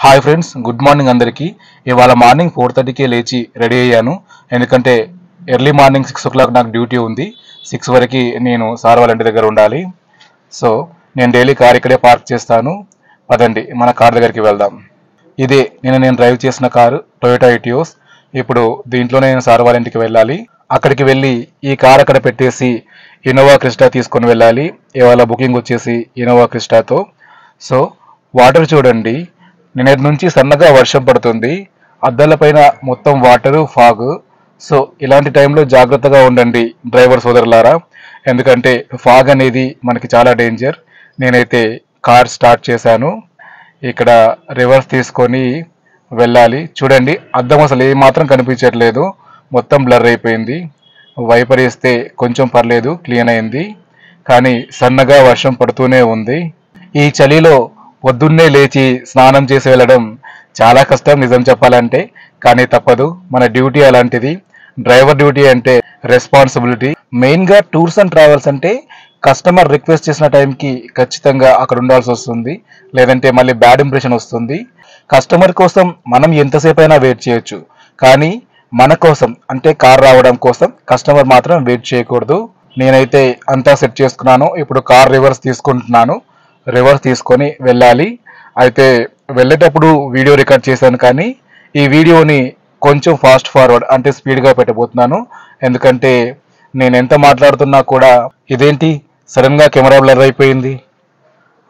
Hi friends, good morning అందరికీ. ఇవాళ morning 4:30కే లేచి రెడీ అయ్యాను. ఎందుకంటే ఎర్లీ మార్నింగ్ 6 o'clock నాకు డ్యూటీ ఉంది. 6 వరకు నేను సార్ వాళ్ళ ఇంటి దగ్గర ఉండాలి. సో నేను డైలీ కార్ ఇక్కడే పార్క్ చేస్తాను. పదండి మన కార్ దగ్గరికి వెళ్దాం. ఇదే నేను డ్రైవ్ చేసిన కారు, టొయోటా ఇటియోస్. ఇప్పుడు దీంట్లోనే నేను సార్ వాళ్ళ ఇంటికి వెళ్ళాలి. అక్కడికి వెళ్ళి ఈ కార్ అక్కడ పెట్టేసి ఇన్నోవా క్రిస్టా తీసుకొని వెళ్ళాలి. ఇవాళ బుకింగ్ వచ్చేసి ఇన్నోవా క్రిస్టాతో. సో వాటర్ చూడండి, నిన్నటి నుంచి సన్నగా వర్షం పడుతుంది. అద్దాల పైన మొత్తం వాటరు, ఫాగ్. సో ఇలాంటి టైంలో జాగ్రత్తగా ఉండండి డ్రైవర్ సోదరులారా, ఎందుకంటే ఫాగ్ అనేది మనకి చాలా డేంజర్. నేనైతే కార్ స్టార్ట్ చేశాను. ఇక్కడ రివర్స్ తీసుకొని వెళ్ళాలి. చూడండి, అద్దం అసలు ఏమాత్రం కనిపించట్లేదు, మొత్తం బ్లర్ అయిపోయింది. వైపర్ వేస్తే కొంచెం పర్లేదు, క్లీన్ అయింది. కానీ సన్నగా వర్షం పడుతూనే ఉంది. ఈ చలిలో పొద్దున్నే లేచి స్నానం చేసి వెళ్ళడం చాలా కష్టం నిజం చెప్పాలంటే, కానీ తప్పదు, మన డ్యూటీ అలాంటిది. డ్రైవర్ డ్యూటీ అంటే రెస్పాన్సిబిలిటీ. మెయిన్గా టూర్స్ అండ్ ట్రావెల్స్ అంటే కస్టమర్ రిక్వెస్ట్ చేసిన టైంకి ఖచ్చితంగా అక్కడ ఉండాల్సి వస్తుంది, లేదంటే మళ్ళీ బ్యాడ్ ఇంప్రెషన్ వస్తుంది. కస్టమర్ కోసం మనం ఎంతసేపు అయినా వెయిట్ చేయొచ్చు, కానీ మన కోసం అంటే కార్ రావడం కోసం కస్టమర్ మాత్రం వెయిట్ చేయకూడదు. నేనైతే అంతా సెట్ చేసుకున్నాను. ఇప్పుడు కార్ రివర్స్ తీసుకుంటున్నాను. రివర్స్ తీసుకొని వెళ్ళాలి. అయితే వెళ్ళేటప్పుడు వీడియో రికార్డ్ చేశాను, కానీ ఈ వీడియోని కొంచెం ఫాస్ట్ ఫార్వర్డ్ అంటే స్పీడ్గా పెట్టబోతున్నాను. ఎందుకంటే నేను ఎంత మాట్లాడుతున్నా కూడా ఇదేంటి సడన్గా కెమెరా బ్లర్ అయిపోయింది,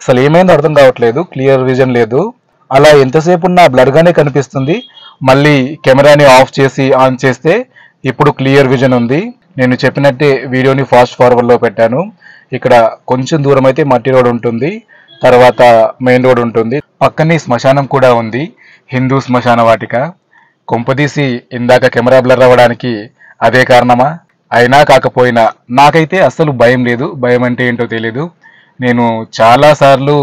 అసలు ఏమైందో అర్థం కావట్లేదు, క్లియర్ విజన్ లేదు. అలా ఎంతసేపు ఉన్నా బ్లర్గానే కనిపిస్తుంది. మళ్ళీ కెమెరాని ఆఫ్ చేసి ఆన్ చేస్తే ఇప్పుడు క్లియర్ విజన్ ఉంది. నేను చెప్పినట్టే వీడియోని ఫాస్ట్ ఫార్వర్డ్లో పెట్టాను. ఇక్కడ కొంచెం దూరం అయితే మట్టి రోడ్ ఉంటుంది, తర్వాత మెయిన్ రోడ్ ఉంటుంది, పక్కనే శ్మశానం కూడా ఉంది, హిందూ శ్మశాన వాటిక. కొంపదీసి ఇందాక కెమెరా బ్లర్ అవ్వడానికి అదే కారణమా? అయినా కాకపోయినా నాకైతే అస్సలు భయం లేదు. భయం అంటే ఏంటో తెలీదు. నేను చాలాసార్లు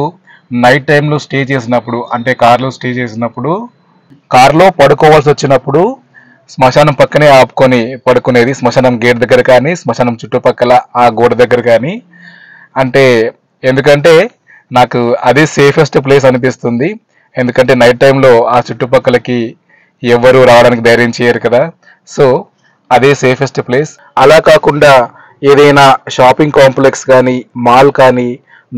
నైట్ టైంలో స్టే చేసినప్పుడు, అంటే కార్లో స్టే చేసినప్పుడు, కార్లో పడుకోవాల్సి వచ్చినప్పుడు శ్మశానం పక్కనే ఆపుకొని పడుకునేది. శ్మశానం గేట్ దగ్గర కానీ, శ్మశానం చుట్టుపక్కల ఆ గోడ దగ్గర కానీ. అంటే ఎందుకంటే నాకు అదే సేఫెస్ట్ ప్లేస్ అనిపిస్తుంది. ఎందుకంటే నైట్ టైంలో ఆ చుట్టుపక్కలకి ఎవ్వరూ రావడానికి ధైర్యం చేయరు కదా. సో అదే సేఫెస్ట్ ప్లేస్. అలా కాకుండా ఏదైనా షాపింగ్ కాంప్లెక్స్ కానీ, మాల్ కానీ,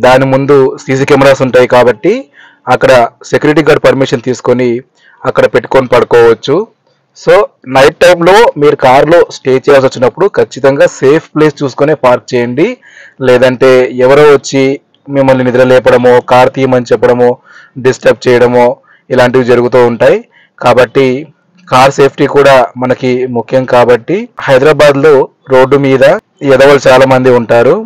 దాని ముందు సీసీ కెమెరాస్ ఉంటాయి కాబట్టి అక్కడ సెక్యూరిటీ గార్డ్ పర్మిషన్ తీసుకొని అక్కడ పెట్టుకొని పడుకోవచ్చు. సో నైట్ టైంలో మీరు కార్లో స్టే చేయాల్సి వచ్చినప్పుడు ఖచ్చితంగా సేఫ్ ప్లేస్ చూసుకొని పార్క్ చేయండి. లేదంటే ఎవరో వచ్చి మిమ్మల్ని నిద్ర లేపడమో, కార్ తీయమని చెప్పడమో, డిస్టర్బ్ చేయడమో ఇలాంటివి జరుగుతూ ఉంటాయి. కాబట్టి కార్ సేఫ్టీ కూడా మనకి ముఖ్యం. కాబట్టి హైదరాబాద్లో రోడ్డు మీద ఎదవలు చాలా మంది ఉంటారు.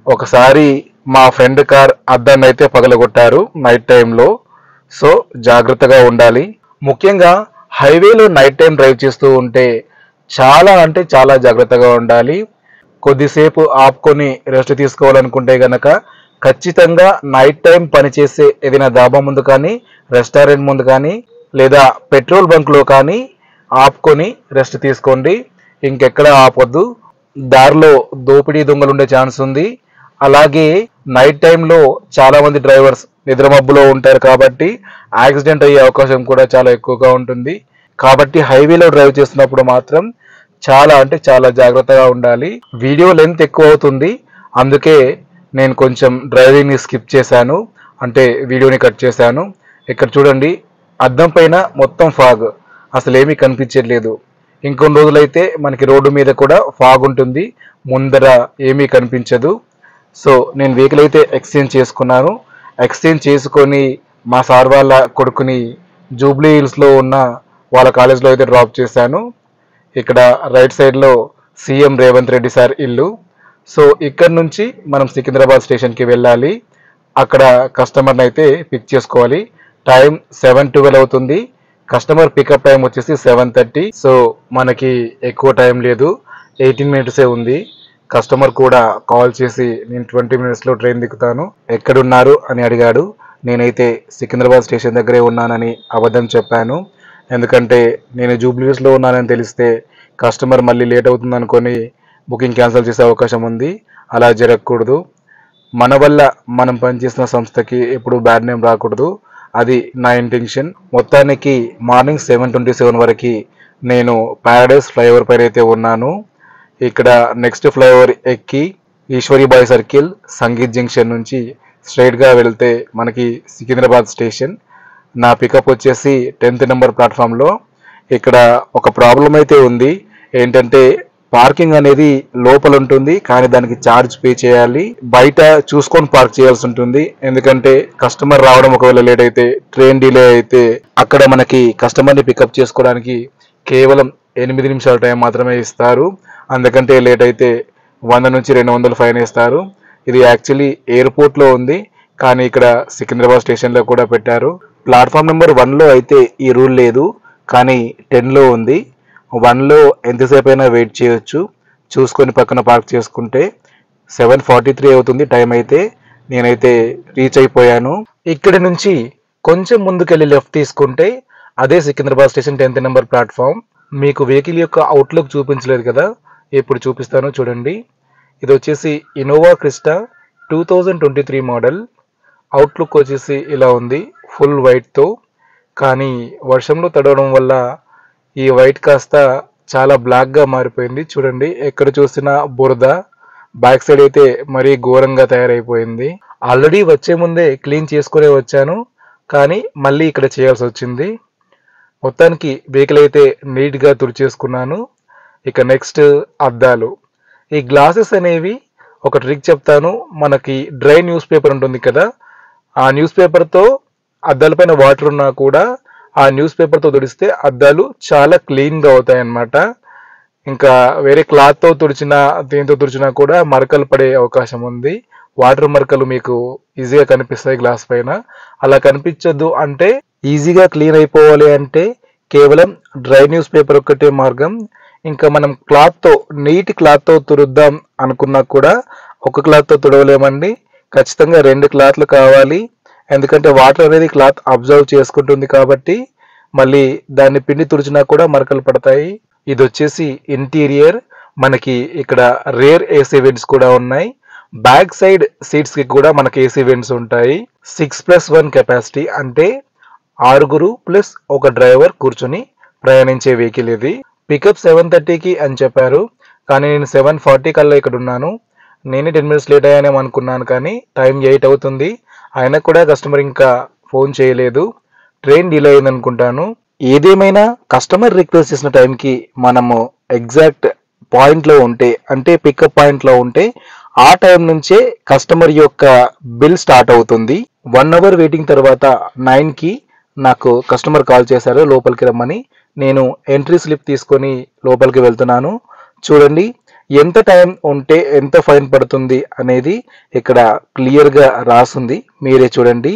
ఒకసారి మా ఫ్రెండ్ కార్ అద్దాన్ని అయితే పగలగొట్టారు నైట్ టైంలో. సో జాగ్రత్తగా ఉండాలి. ముఖ్యంగా హైవేలో నైట్ టైం డ్రైవ్ చేస్తూ ఉంటే చాలా అంటే చాలా జాగ్రత్తగా ఉండాలి. కొద్దిసేపు ఆపుకొని రెస్ట్ తీసుకోవాలనుకుంటే గనక ఖచ్చితంగా నైట్ టైం పనిచేసే ఏదైనా డాబా ముందు కానీ, రెస్టారెంట్ ముందు కానీ, లేదా పెట్రోల్ బంక్లో కానీ ఆపుకొని రెస్ట్ తీసుకోండి. ఇంకెక్కడ ఆపొద్దు. దారిలో దోపిడీ దొంగలు ఉండే ఛాన్స్ ఉంది. అలాగే నైట్ టైంలో చాలా మంది డ్రైవర్స్ నిద్రమబ్బులో ఉంటారు కాబట్టి యాక్సిడెంట్ అయ్యే అవకాశం కూడా చాలా ఎక్కువగా ఉంటుంది. కాబట్టి హైవేలో డ్రైవ్ చేస్తున్నప్పుడు మాత్రం చాలా అంటే చాలా జాగ్రత్తగా ఉండాలి. వీడియో లెంత్ ఎక్కువ అవుతుంది, అందుకే నేను కొంచెం డ్రైవింగ్ని స్కిప్ చేశాను, అంటే వీడియోని కట్ చేశాను. ఇక్కడ చూడండి, అద్దం పైన మొత్తం ఫాగ్, అసలు ఏమీ కనిపించట్లేదు. ఇంకొన్ని రోజులైతే మనకి రోడ్డు మీద కూడా ఫాగ్ ఉంటుంది, ముందర ఏమీ కనిపించదు. సో నేను వెహికల్ అయితే ఎక్స్చేంజ్ చేసుకున్నాను. ఎక్స్చేంజ్ చేసుకొని మా సార్ వాళ్ళ కొడుకుని జూబ్లీ హిల్స్లో ఉన్న వాళ్ళ కాలేజ్లో అయితే డ్రాప్ చేశాను. ఇక్కడ రైట్ సైడ్లో సీఎం రేవంత్ రెడ్డి సార్ ఇల్లు. సో ఇక్కడ నుంచి మనం సికింద్రాబాద్ స్టేషన్కి వెళ్ళాలి. అక్కడ కస్టమర్ని అయితే పిక్ చేసుకోవాలి. టైం 7:12 అవుతుంది. కస్టమర్ పికప్ టైం వచ్చేసి 7:30. సో మనకి ఎక్కువ టైం లేదు, 18 minutes ఉంది. కస్టమర్ కూడా కాల్ చేసి నేను 20 minutesలో ట్రైన్ దిక్కుతాను, ఎక్కడున్నారు అని అడిగాడు. నేనైతే సికింద్రాబాద్ స్టేషన్ దగ్గరే ఉన్నానని అబద్ధం చెప్పాను. ఎందుకంటే నేను జూబ్లీ హిల్స్లో ఉన్నానని తెలిస్తే కస్టమర్ మళ్ళీ లేట్ అవుతుంది అనుకొని బుకింగ్ క్యాన్సిల్ చేసే అవకాశం ఉంది. అలా జరగకూడదు. మన వల్ల మనం పనిచేసిన సంస్థకి ఎప్పుడు బ్యాడ్ నేమ్ రాకూడదు. అది నా ఇంటెన్షన్. మొత్తానికి మార్నింగ్ 7:27 వరకు నేను ప్యారడైస్ ఫ్లైఓవర్ పైన అయితే ఉన్నాను. ఇక్కడ నెక్స్ట్ ఫ్లైఓవర్ ఎక్కి ఈశ్వరీబాయి సర్కిల్, సంగీత్ జంక్షన్ నుంచి స్ట్రైట్గా వెళ్తే మనకి సికింద్రాబాద్ స్టేషన్. నా పికప్ వచ్చేసి 10th నెంబర్ ప్లాట్ఫామ్లో. ఇక్కడ ఒక ప్రాబ్లం అయితే ఉంది. ఏంటంటే పార్కింగ్ అనేది లోపల ఉంటుంది, కానీ దానికి ఛార్జ్ పే చేయాలి. బయట చూసుకొని పార్క్ చేయాల్సి ఉంటుంది. ఎందుకంటే కస్టమర్ రావడం ఒకవేళ లేట్ అయితే, ట్రైన్ డిలే అయితే అక్కడ మనకి కస్టమర్ని పికప్ చేసుకోవడానికి కేవలం 8 నిమిషాల టైం మాత్రమే ఇస్తారు. అందుకంటే లేట్ అయితే 100 నుంచి 200 ఫైన్ వేస్తారు. ఇది యాక్చువల్లీ ఎయిర్పోర్ట్లో ఉంది, కానీ ఇక్కడ సికింద్రాబాద్ స్టేషన్లో కూడా పెట్టారు. ప్లాట్ఫామ్ నెంబర్ 1లో అయితే ఈ రూల్ లేదు, కానీ 10లో ఉంది. 1లో ఎంతసేపు అయినా వెయిట్ చేయొచ్చు, చూసుకొని పక్కన పార్క్ చేసుకుంటే. 7:43 అవుతుంది టైం అయితే. నేనైతే రీచ్ అయిపోయాను. ఇక్కడి నుంచి కొంచెం ముందుకెళ్ళి లెఫ్ట్ తీసుకుంటే అదే Secunderabad station 10th number platform. మీకు వెహికల్ యొక్క అవుట్లుక్ చూపించలేదు కదా, ఇప్పుడు చూపిస్తాను చూడండి. ఇది వచ్చేసి ఇన్నోవా క్రిస్టా 2023 మోడల్. అవుట్లుక్ వచ్చేసి ఇలా ఉంది, ఫుల్ వైట్తో. కానీ వర్షంలో తడవడం వల్ల ఈ వైట్ కాస్త చాలా బ్లాక్గా మారిపోయింది. చూడండి, ఎక్కడ చూసినా బురద. బ్యాక్ సైడ్ అయితే మరీ ఘోరంగా తయారైపోయింది. ఆల్రెడీ వచ్చే ముందే క్లీన్ చేసుకునే వచ్చాను, కానీ మళ్ళీ ఇక్కడ చేయాల్సి వచ్చింది. మొత్తానికి వెహికల్ అయితే నీట్గా తుడిచేసుకున్నాను. ఇక నెక్స్ట్ అద్దాలు. ఈ గ్లాసెస్ అనేవి ఒక ట్రిక్ చెప్తాను. మనకి డ్రై న్యూస్ పేపర్ ఉంటుంది కదా, ఆ న్యూస్ పేపర్తో అద్దాలపైన వాటర్ ఉన్నా కూడా ఆ న్యూస్ పేపర్తో తుడిస్తే అద్దాలు చాలా క్లీన్గా అవుతాయి అన్నమాట. ఇంకా వేరే క్లాత్తో తుడిచినా దేంతో తుడిచినా కూడా మరకలు పడే అవకాశం ఉంది. వాటర్ మరకలు మీకు ఈజీగా కనిపిస్తాయి గ్లాస్ పైన. అలా కనిపించొద్దు అంటే, ఈజీగా క్లీన్ అయిపోవాలి అంటే కేవలం డ్రై న్యూస్ పేపర్ ఒక్కటే మార్గం. ఇంకా మనం నీట్ క్లాత్తో తుడుద్దాం అనుకున్నా కూడా ఒక క్లాత్తో తుడవలేమండి. ఖచ్చితంగా 2 క్లాత్లు కావాలి. ఎందుకంటే వాటర్ అనేది క్లాత్ అబ్జర్వ్ చేసుకుంటుంది కాబట్టి. మళ్ళీ దాన్ని పిండి తుడిచినా కూడా మరకలు పడతాయి. ఇది వచ్చేసి ఇంటీరియర్. మనకి ఇక్కడ రేర్ ఏసీ వెంట్స్ కూడా ఉన్నాయి. బ్యాక్ సైడ్ సీట్స్ కి కూడా మనకి ఏసీ వెంట్స్ ఉంటాయి. 6+1 కెపాసిటీ, అంటే 6 ప్లస్ ఒక డ్రైవర్ కూర్చొని ప్రయాణించే వెహికల్ ఇది. పికప్ 7:30కి అని చెప్పారు, కానీ నేను 7:40 కల్లా ఇక్కడ ఉన్నాను. నేనే 10 minutes లేట్ అయ్యానేమో అనుకున్నాను, కానీ టైం 8 అవుతుంది. అయినా కూడా కస్టమర్ ఇంకా ఫోన్ చేయలేదు. ట్రైన్ డిలే అయింది అనుకుంటాను. ఏదేమైనా కస్టమర్ రిక్వెస్ట్ చేసిన టైంకి మనము ఎగ్జాక్ట్ పాయింట్లో ఉంటే, అంటే పికప్ పాయింట్లో ఉంటే, ఆ టైం నుంచే కస్టమర్ యొక్క బిల్ స్టార్ట్ అవుతుంది. 1 అవర్ వెయిటింగ్ తర్వాత 9కి నాకు కస్టమర్ కాల్ చేశారు లోపలికి రమ్మని. నేను ఎంట్రీ స్లిప్ తీసుకొని లోపలికి వెళ్తున్నాను. చూడండి, ఎంత టైం ఉంటే ఎంత ఫైన్ పడుతుంది అనేది ఇక్కడ క్లియర్గా రాసుంది, మీరే చూడండి.